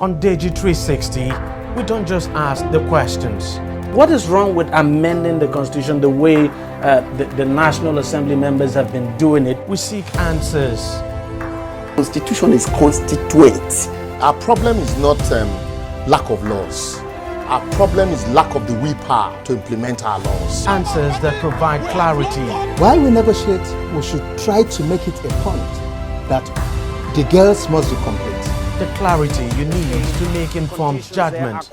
On Deji 360, we don't just ask the questions. What is wrong with amending the Constitution the way the National Assembly members have been doing it? We seek answers. Constitution is constituent. Our problem is not lack of laws. Our problem is lack of the willpower to implement our laws. Answers that provide clarity. While we negotiate, we should try to make it a point that the girls must be complete. The clarity you need to make informed judgment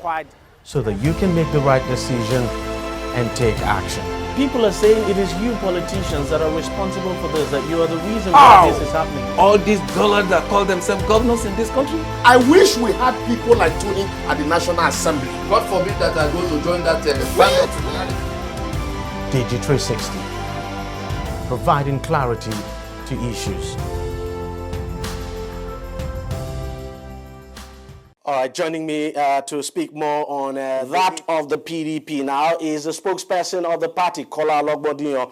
so that you can make the right decision and take action. People are saying it is you politicians that are responsible for this, that you are the reason why this is happening. All these dollars that call themselves governors in this country. I wish we had people like Tony at the National Assembly. God forbid that I go to join that panel. Deji 360, providing clarity to issues. All right, joining me to speak more on that of the PDP now is the spokesperson of the party, Kola Ologbondiyan.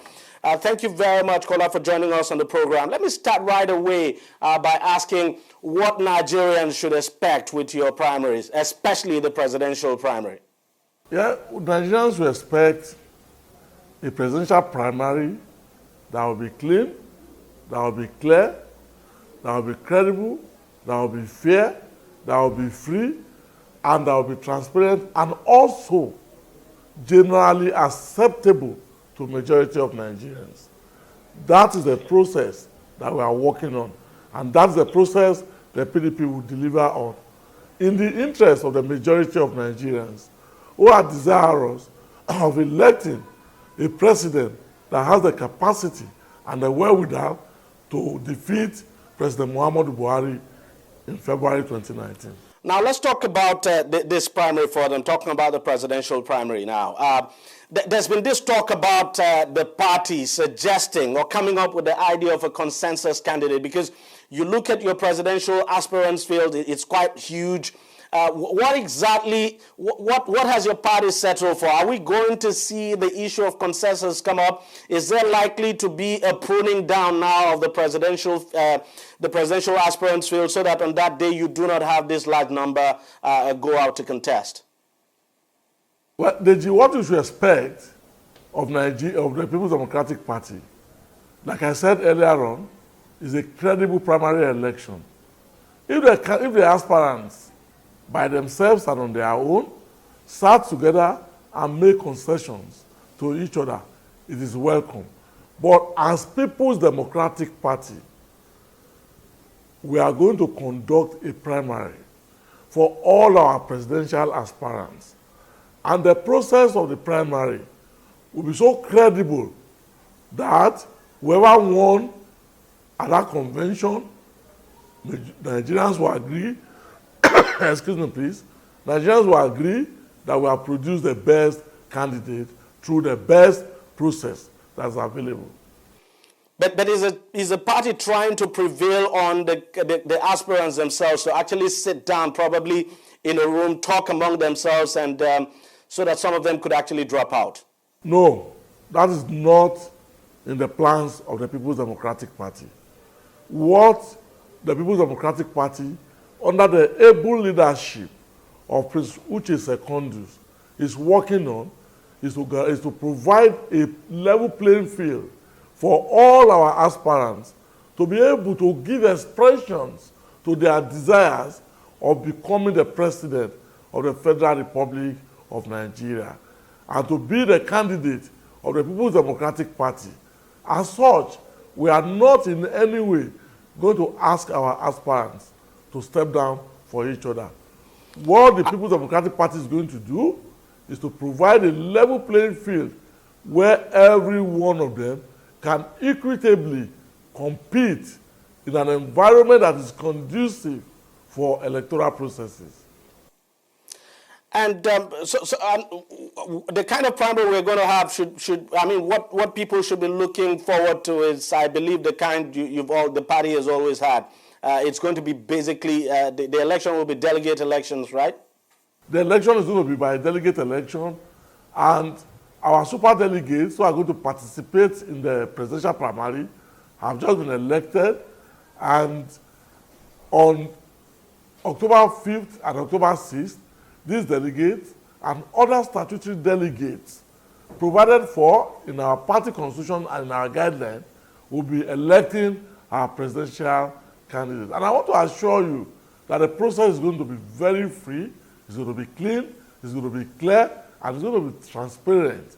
Thank you very much, Kola, for joining us on the program. Let me start right away by asking what Nigerians should expect with your primaries, especially the presidential primary. Yeah, Nigerians will expect a presidential primary that will be clean, that will be clear, that will be credible, that will be fair, that will be free, and that will be transparent, and also generally acceptable to majority of Nigerians. That is the process that we are working on, and that's the process the PDP will deliver on, in the interest of the majority of Nigerians who are desirous of electing a president that has the capacity and the wherewithal to defeat President Muhammadu Buhari in February 2019. Now let's talk about this primary for them, talking about the presidential primary now. There's been this talk about the party suggesting or coming up with the idea of a consensus candidate, because you look at your presidential aspirants field, it's quite huge. What exactly, what has your party settled for? Are we going to see the issue of consensus come up? Is there likely to be a pruning down now of the presidential aspirants field, so that on that day you do not have this large number go out to contest? Well, Deji, what you should expect of Nigeria, of the People's Democratic Party, like I said earlier on, is a credible primary election. If the aspirants by themselves and on their own sat together and make concessions to each other, it is welcome. But as People's Democratic Party, we are going to conduct a primary for all our presidential aspirants. And the process of the primary will be so credible that whoever won at that convention, Nigerians will agree, excuse me please, Nigerians will agree that we have produced the best candidate through the best process that's available. But is the party trying to prevail on the aspirants themselves to actually sit down probably in a room, talk among themselves, and so that some of them could actually drop out? No, that is not in the plans of the People's Democratic Party. What the People's Democratic Party, under the able leadership of Prince Uche Secondus, is working on is to provide a level playing field for all our aspirants to be able to give expressions to their desires of becoming the president of the Federal Republic of Nigeria and to be the candidate of the People's Democratic Party. As such, we are not in any way going to ask our aspirants to step down for each other. What the People's Democratic Party is going to do is to provide a level playing field where every one of them can equitably compete in an environment that is conducive for electoral processes. And the kind of primary we're going to have what people should be looking forward to is, I believe, the kind the party has always had. It's going to be basically the election will be delegate elections, right? The election is going to be by delegate election, and our super delegates who are going to participate in the presidential primary have just been elected, and on October 5th and October 6th, these delegates and other statutory delegates provided for in our party constitution and in our guideline will be electing our presidential candidate. And I want to assure you that the process is going to be very free, it's going to be clean, it's going to be clear, and it's going to be transparent.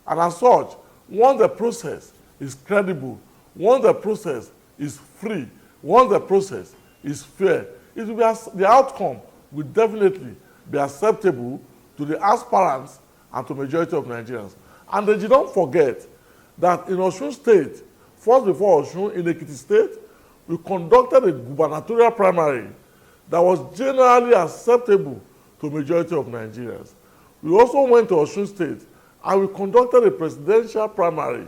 And as such, once the process is credible, once the process is free, once the process is fair, it will be the outcome will definitely be acceptable to the aspirants and to the majority of Nigerians. And then you don't forget that in Osun State, first before Osun, in Ekiti State, we conducted a gubernatorial primary that was generally acceptable to the majority of Nigerians. We also went to Osun State and we conducted a presidential primary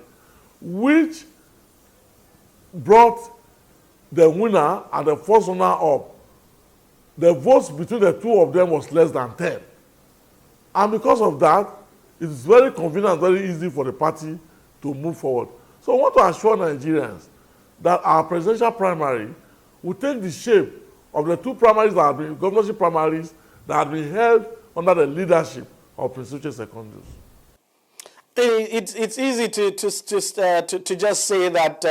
which brought the winner and the first runner up. The votes between the two of them was less than 10. And because of that, it is very convenient, very easy for the party to move forward. So I want to assure Nigerians that our presidential primary will take the shape of the two primaries that have been, governorship primaries, that have been held under the leadership of Prince Uche Secondus. It's easy to just say that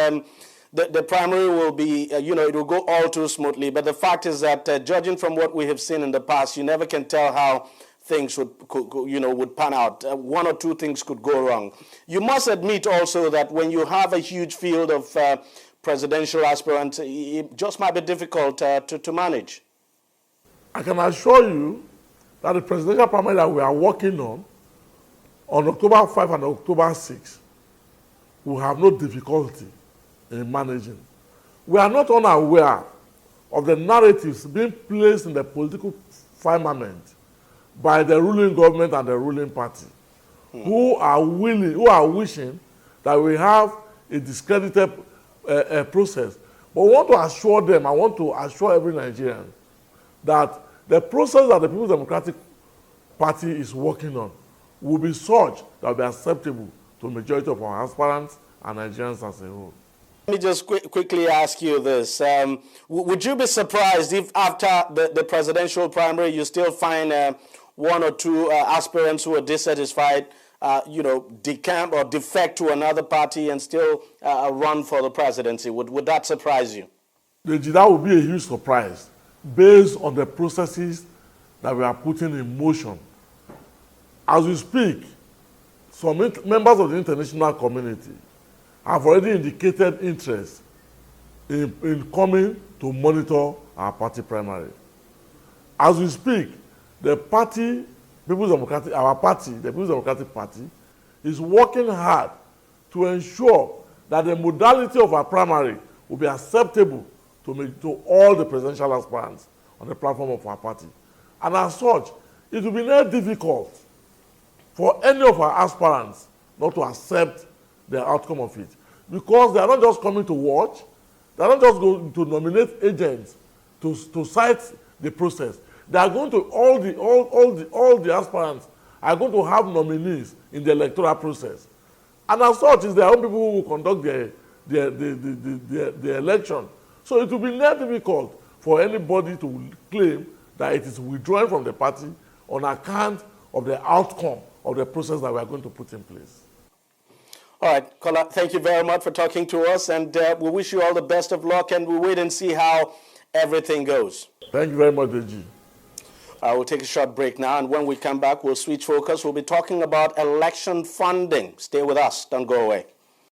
the primary will be, it will go all too smoothly. But the fact is that judging from what we have seen in the past, you never can tell how things would pan out. One or two things could go wrong. You must admit also that when you have a huge field of presidential aspirants, it just might be difficult to manage. I can assure you that the presidential primary that we are working on October 5 and October 6, we have no difficulty in managing. We are not unaware of the narratives being placed in the political firmament by the ruling government and the ruling party, who are wishing that we have a discredited process. But we want to assure them, I want to assure every Nigerian that the process that the People's Democratic Party is working on will be such that will be acceptable to the majority of our aspirants and Nigerians as a whole. Let me just quickly ask you this. Would you be surprised if after the presidential primary you still find one or two aspirants who are dissatisfied, decamp or defect to another party and still run for the presidency? Would that surprise you? Deji, that would be a huge surprise based on the processes that we are putting in motion. As we speak, some members of the international community have already indicated interest in coming to monitor our party primary. As we speak, the party, the People's Democratic Party, is working hard to ensure that the modality of our primary will be acceptable to all the presidential aspirants on the platform of our party. And as such, it will be very difficult for any of our aspirants not to accept the outcome of it. Because they are not just coming to watch, they are not just going to nominate agents to cite the process. They are going to, all the aspirants are going to have nominees in the electoral process. And as such, it's their own people who will conduct the election. So it will be very difficult for anybody to claim that it is withdrawing from the party on account of the outcome of the process that we are going to put in place. All right, Kola, thank you very much for talking to us, and we wish you all the best of luck, and we'll wait and see how everything goes. Thank you very much, Deji. We'll take a short break now, and when we come back, we'll switch focus. We'll be talking about election funding. Stay with us. Don't go away.